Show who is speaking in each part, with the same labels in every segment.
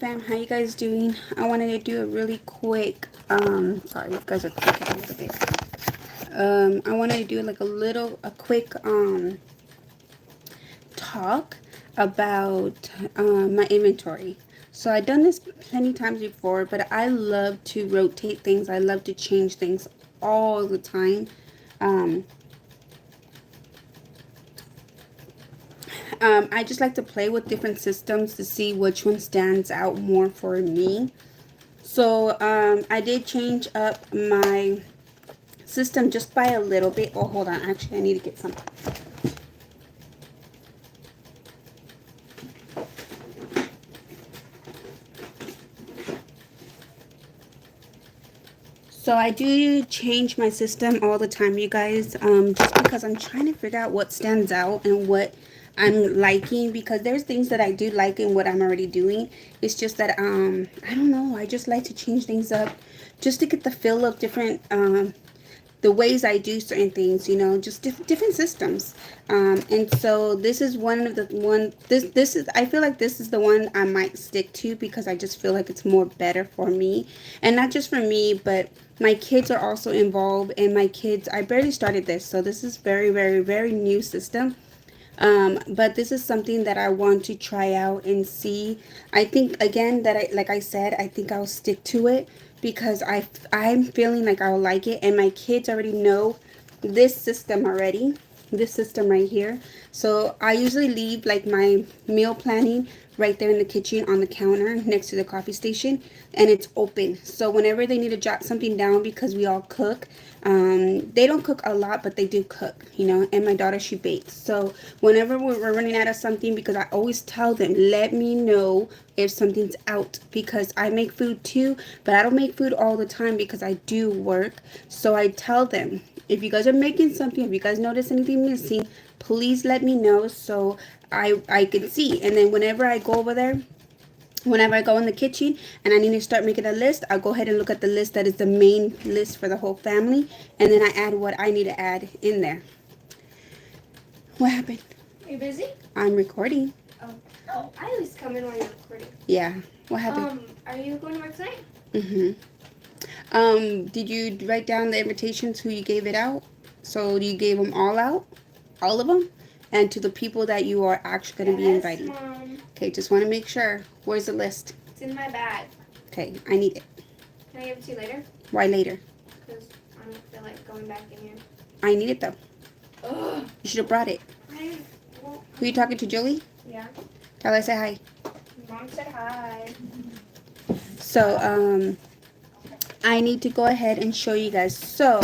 Speaker 1: Fam, how you guys doing? I wanted to do a really quick, sorry, you guys are clicking a little bit. I wanted to do like a quick, talk about, my inventory. So I've done this plenty times before, but I love to rotate things. I love to change things all the time. Um, I just like to play with different systems to see which one stands out more for me. So I did change up my system just by a little bit. Oh, hold on. Actually, I need to get some. So I do change my system all the time, you guys, just because I'm trying to figure out what stands out and what I'm liking, because there's things that I do like in what I'm already doing. It's just that, I don't know. I just like to change things up just to get the feel of different, the ways I do certain things, you know, just different systems. And so this is one of the one, this is, I feel like this is the one I might stick to because I just feel like it's more better for me. And not just for me, but my kids are also involved, and my kids, I barely started this. So this is very, very, very new system. But this is something that I want to try out and see. I think again that like I said, I think I'll stick to it because I'm feeling like I'll like it, and my kids already know this system already. This system right here. So I usually leave like my meal planning right there in the kitchen on the counter next to the coffee station, and it's open. So whenever they need to jot something down, because we all cook, they don't cook a lot, but they do cook, you know. And my daughter, she bakes. So whenever we're running out of something, because I always tell them, let me know if something's out, because I make food too, but I don't make food all the time because I do work. So I tell them, if you guys are making something, if you guys notice anything missing, please let me know so I can see. And then whenever I go over there, whenever I go in the kitchen and I need to start making a list, I'll go ahead and look at the list that is the main list for the whole family, and then I add what I need to add in there. What happened?
Speaker 2: Are you busy?
Speaker 1: I'm recording.
Speaker 2: Oh, I always come in while you're recording.
Speaker 1: Yeah. What happened?
Speaker 2: Are you going to work tonight?
Speaker 1: Mm-hmm. Did you write down the invitations who you gave it out? So you gave them all out? All of them? And to the people that you are actually going to be inviting?
Speaker 2: Mom.
Speaker 1: Okay, just want to make sure. Where's the list?
Speaker 2: It's in my bag.
Speaker 1: Okay, I need it.
Speaker 2: Can I give it to you later?
Speaker 1: Why later?
Speaker 2: Because I don't feel like going back in here.
Speaker 1: I need it though.
Speaker 2: Ugh.
Speaker 1: You should have brought it. Who are you talking to, Julie?
Speaker 2: Yeah.
Speaker 1: Tell her I say hi.
Speaker 2: Mom said hi.
Speaker 1: So, I need to go ahead and show you guys. So,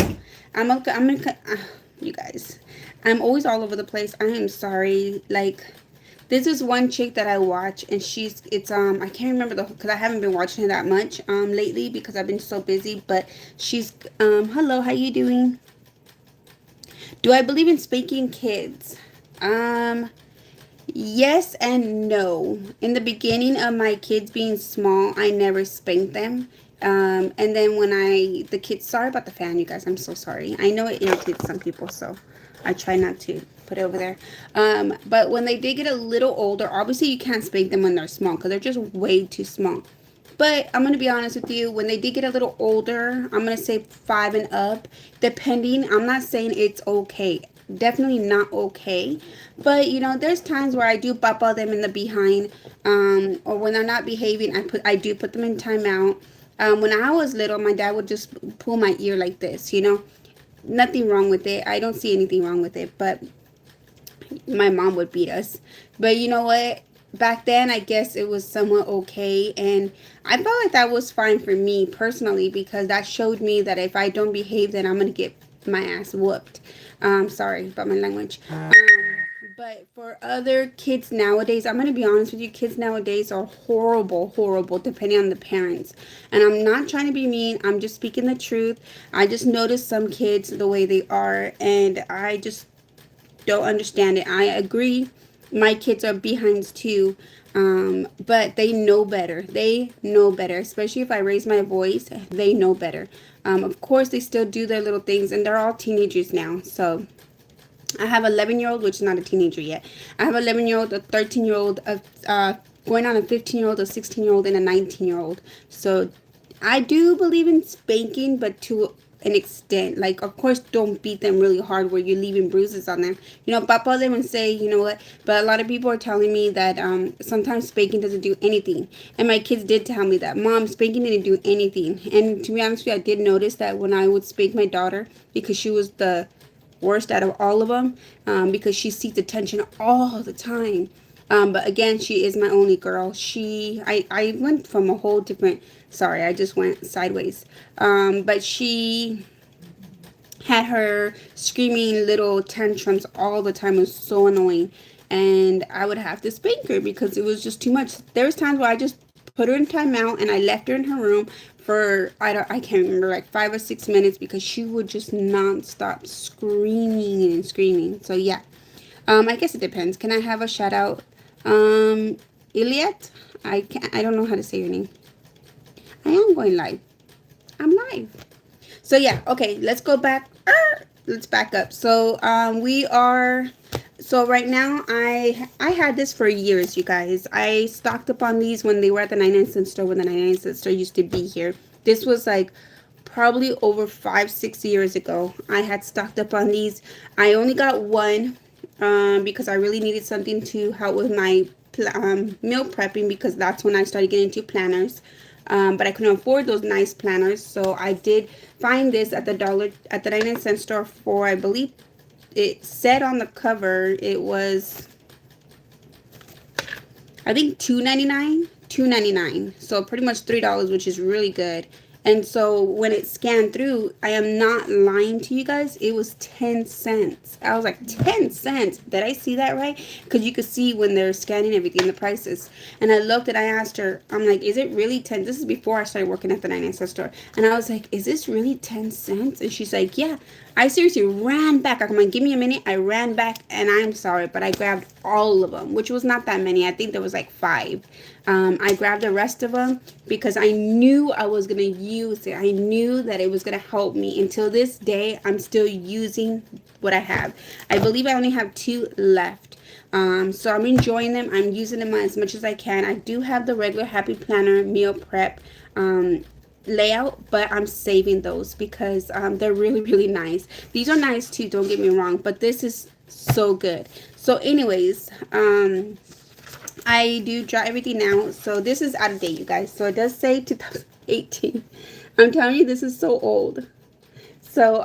Speaker 1: you guys, I'm always all over the place. I am sorry. Like, this is one chick that I watch, and I can't remember because I haven't been watching her that much, lately because I've been so busy, but she's, hello, how you doing? Do I believe in spanking kids? Yes and no. In the beginning of my kids being small, I never spanked them. And then when the kids, sorry about the fan, you guys, I'm so sorry. I know it irritates some people, so I try not to put it over there. But when they did get a little older, obviously you can't spank them when they're small because they're just way too small. But I'm going to be honest with you, when they did get a little older, I'm going to say 5 and up, depending. I'm not saying it's okay. Definitely not okay. But, you know, there's times where I do papa them in the behind, or when they're not behaving, I do put them in timeout. When I was little, my dad would just pull my ear like this, you know. Nothing wrong with it. I don't see anything wrong with it. But my mom would beat us. But you know what? Back then, I guess it was somewhat okay. And I felt like that was fine for me personally because that showed me that if I don't behave, then I'm going to get my ass whooped. Sorry about my language. But for other kids nowadays, I'm going to be honest with you, kids nowadays are horrible, horrible, depending on the parents. And I'm not trying to be mean. I'm just speaking the truth. I just noticed some kids the way they are, and I just don't understand it. I agree. My kids are behinds too. But they know better. They know better. Especially if I raise my voice, they know better. Of course, they still do their little things, and they're all teenagers now. So I have an 11-year-old, which is not a teenager yet. I have an 11-year-old, a 13-year-old, a going on a 15-year-old, a 16-year-old, and a 19-year-old. So I do believe in spanking, but to an extent. Like, of course, don't beat them really hard where you're leaving bruises on them. Papa them and say, you know what? But a lot of people are telling me that sometimes spanking doesn't do anything. And my kids did tell me that, Mom, spanking didn't do anything. And to be honest with you, I did notice that when I would spank my daughter, because she was the worst out of all of them, because she seeks attention all the time. But again, she is my only girl. I went from a whole different, sorry, I just went sideways. But she had her screaming little tantrums all the time. It was so annoying. And I would have to spank her because it was just too much. There was times where I just put her in timeout and I left her in her room for, I can't remember, like 5 or 6 minutes because she would just non-stop screaming and screaming. So yeah, I guess it depends. Can I have a shout out? Iliet? I don't know how to say your name. I am going live. I'm live. So yeah, okay, let's go back. Let's back up. So so right now I had this for years, you guys. I stocked up on these when they were at the 99-cent store, when the 99-cent store used to be here. This was like probably over 5-6 years ago. I had stocked up on these. I only got one because I really needed something to help with my meal prepping, because that's when I started getting into planners. But I couldn't afford those nice planners, so I did find this at the 99-cent store for, I believe it said on the cover it was, I think $2.99. So pretty much $3, which is really good. And so when it scanned through, I am not lying to you guys, it was 10 cents. I was like, 10 cents? Did I see that right? Because you could see when they're scanning everything, the prices. And I looked and I asked her, I'm like, is it really 10? This is before I started working at the 99-cent store. And I was like, is this really 10 cents? And she's like, yeah. I seriously ran back. I'm like, give me a minute. I ran back, and I'm sorry, but I grabbed all of them, which was not that many. I think there was like 5. I grabbed the rest of them because I knew I was going to use it. I knew that it was going to help me. Until this day, I'm still using what I have. I believe I only have 2 left. So I'm enjoying them. I'm using them as much as I can. I do have the regular Happy Planner meal prep layout, but I'm saving those because they're really, really nice. These are nice too, don't get me wrong, but this is so good. So anyways, I do draw everything now. So this is out of date, you guys. So it does say 2018. I'm telling you, this is so old. So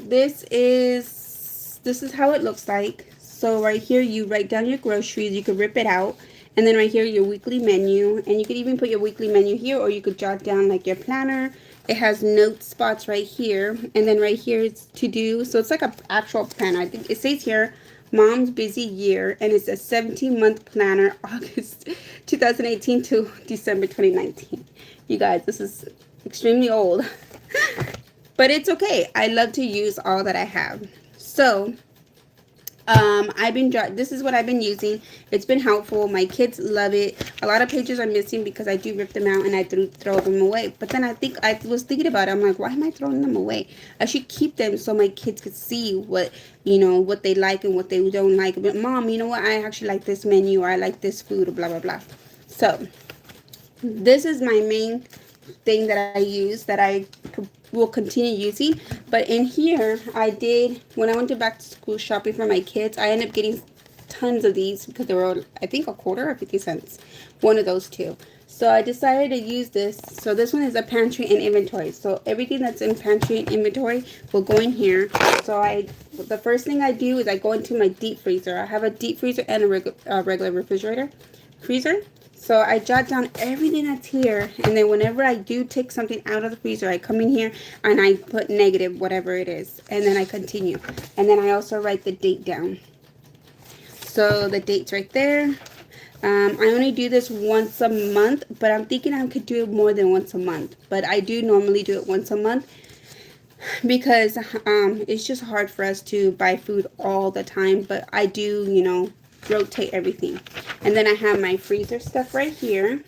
Speaker 1: this is how it looks like. So right here, you write down your groceries. You could rip it out. And then right here, your weekly menu. And you could even put your weekly menu here, or you could jot down like your planner. It has note spots right here. And then right here, it's to do. So it's like an actual planner. I think it says here, Mom's Busy Year. And it's a 17-month planner, August 2018 to December 2019. You guys, this is extremely old. But it's okay. I love to use all that I have. So this is what I've been using. It's been helpful. My kids love it. A lot of pages are missing because I do rip them out and I throw them away. But then I was thinking about it. I'm like, why am I throwing them away? I should keep them so my kids could see what they like and what they don't like. But Mom, you know what? I actually like this menu, or I like this food, or blah, blah, blah. So this is my main thing that I use, that I will continue using. But in here, when I went to back to school shopping for my kids, I ended up getting tons of these because they were, I think, a quarter or 50 cents. One of those two. So I decided to use this. So this one is a pantry and inventory. So everything that's in pantry and inventory will go in here. So the first thing I do is I go into my deep freezer. I have a deep freezer and a regular freezer. So I jot down everything that's here, and then whenever I do take something out of the freezer, I come in here and I put negative, whatever it is, and then I continue. And then I also write the date down. So the date's right there. I only do this once a month, but I'm thinking I could do it more than once a month. But I do normally do it once a month because it's just hard for us to buy food all the time. But I do, rotate everything. And then I have my freezer stuff right here,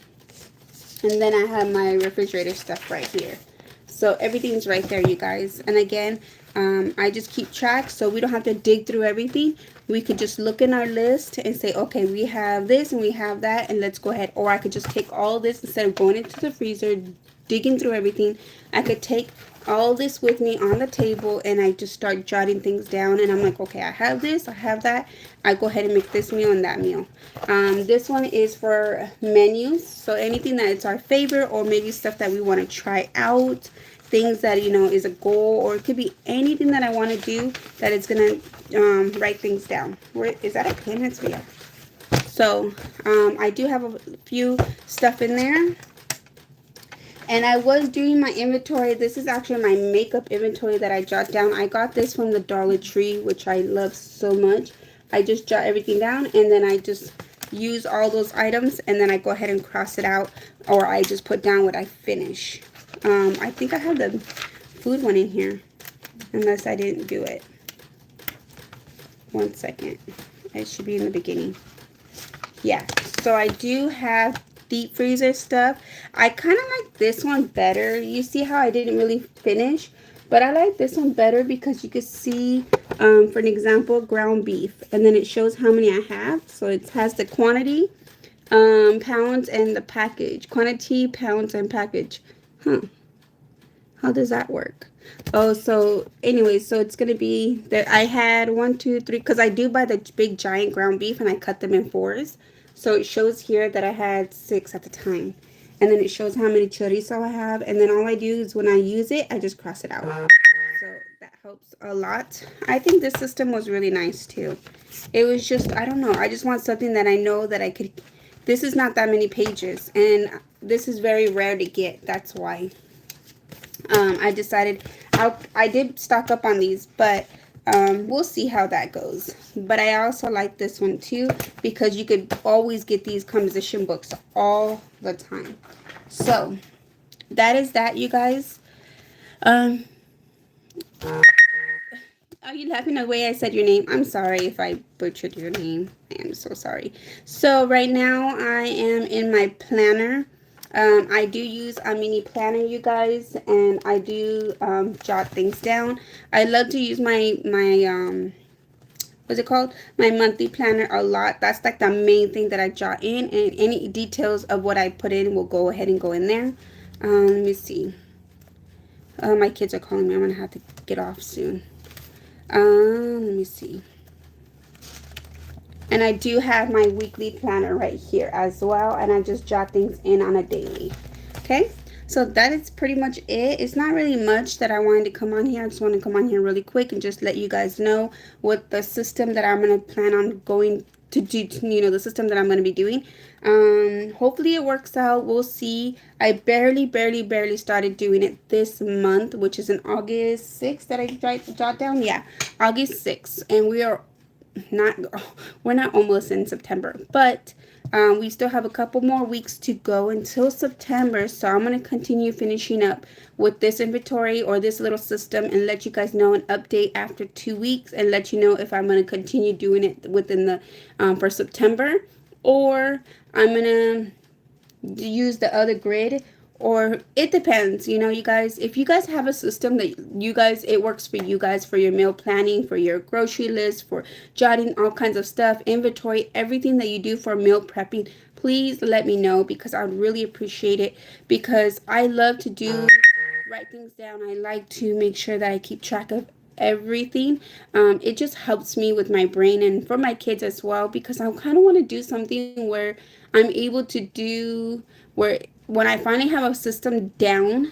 Speaker 1: and then I have my refrigerator stuff right here. So everything's right there, you guys. And again, I just keep track so we don't have to dig through everything. We could just look in our list and say, okay, we have this and we have that, and let's go ahead. Or I could just take all this instead of going into the freezer, digging through everything. I could take all this with me on the table and I just start jotting things down, and I'm like, okay, I have this, I have that. I go ahead and make this meal and that meal. This one is for menus, so anything that is our favorite or maybe stuff that we want to try out, things that, you know, is a goal, or it could be anything that I want to do that is gonna write things down. Where is that a pen? It's yeah. So I do have a few stuff in there. And I was doing my inventory. This is actually my makeup inventory that I jot down. I got this from the Dollar Tree, which I love so much. I just jot everything down and then I just use all those items and then I go ahead and cross it out, or I just put down what I finish. I think I have the food one in here, unless I didn't do it. 1 second. It should be in the beginning. Yeah, so I do have deep freezer stuff. I kind of like this one better. You see how I didn't really finish, but I like this one better because you can see, for an example, ground beef, and then it shows how many I have. So it has the quantity, pounds, and the package. Quantity, pounds, and package. How does that work? Oh, so anyway, so it's gonna be that I had 1, 2, 3, because I do buy the big giant ground beef and I cut them in 4s. So it shows here that I had 6 at the time, and then it shows how many chorizo I have, and then all I do is when I use it, I just cross it out. So that helps a lot. I think this system was really nice too. It was just, I don't know, I just want something that I know that I could. This is not that many pages, and this is very rare to get. That's why. I decided I did stock up on these, but we'll see how that goes. But I also like this one too because you could always get these composition books all the time. So that is that, you guys. Are you laughing the way I said your name? I'm sorry if I butchered your name. I am so sorry. So right now I am in my planner. I do use a mini planner, you guys, and I do jot things down. I love to use my what's it called? My monthly planner a lot. That's like the main thing that I jot in, and any details of what I put in will go ahead and go in there. Let me see. My kids are calling me. I'm gonna have to get off soon. Let me see. And I do have my weekly planner right here as well, and I just jot things in on a daily. Okay, so that is pretty much it. It's not really much that I wanted to come on here. I just want to come on here really quick and just let you guys know what the system that I'm going to plan on going to do, you know, the system that I'm going to be doing. Hopefully it works out. We'll see. I barely started doing it this month, which is in August 6th that I jot down. Yeah, August 6th, and we're not almost in September, but we still have a couple more weeks to go until September. So I'm going to continue finishing up with this inventory or this little system and let you guys know an update after 2 weeks and let you know if I'm going to continue doing it within the for September, or I'm going to use the other grid, or it depends, you know, you guys. If you guys have a system that it works for you guys, for your meal planning, for your grocery list, for jotting all kinds of stuff, inventory, everything that you do for meal prepping, please let me know, because I would really appreciate it, because I love to write things down. I like to make sure that I keep track of everything. It just helps me with my brain and for my kids as well, because I kind of want to do something where I'm able to do where when I finally have a system down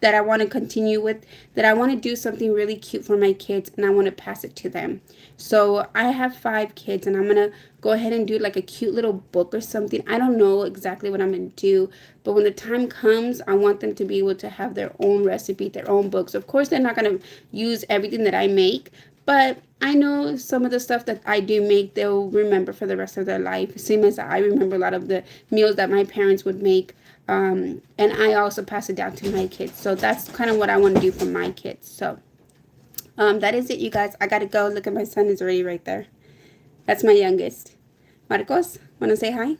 Speaker 1: that I want to continue with, that I want to do something really cute for my kids and I want to pass it to them. So I have 5 kids and I'm going to go ahead and do like a cute little book or something. I don't know exactly what I'm going to do, but when the time comes, I want them to be able to have their own recipe, their own books. Of course, they're not going to use everything that I make, but I know some of the stuff that I do make, they'll remember for the rest of their life. Same as I remember a lot of the meals that my parents would make. And I also pass it down to my kids. So that's kind of what I want to do for my kids. So that is it, you guys. I got to go. Look at my son is already right there. That's my youngest. Marcos, want to say hi?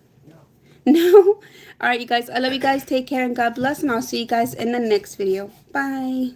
Speaker 1: No? All right, you guys. I love you guys. Take care and God bless. And I'll see you guys in the next video. Bye.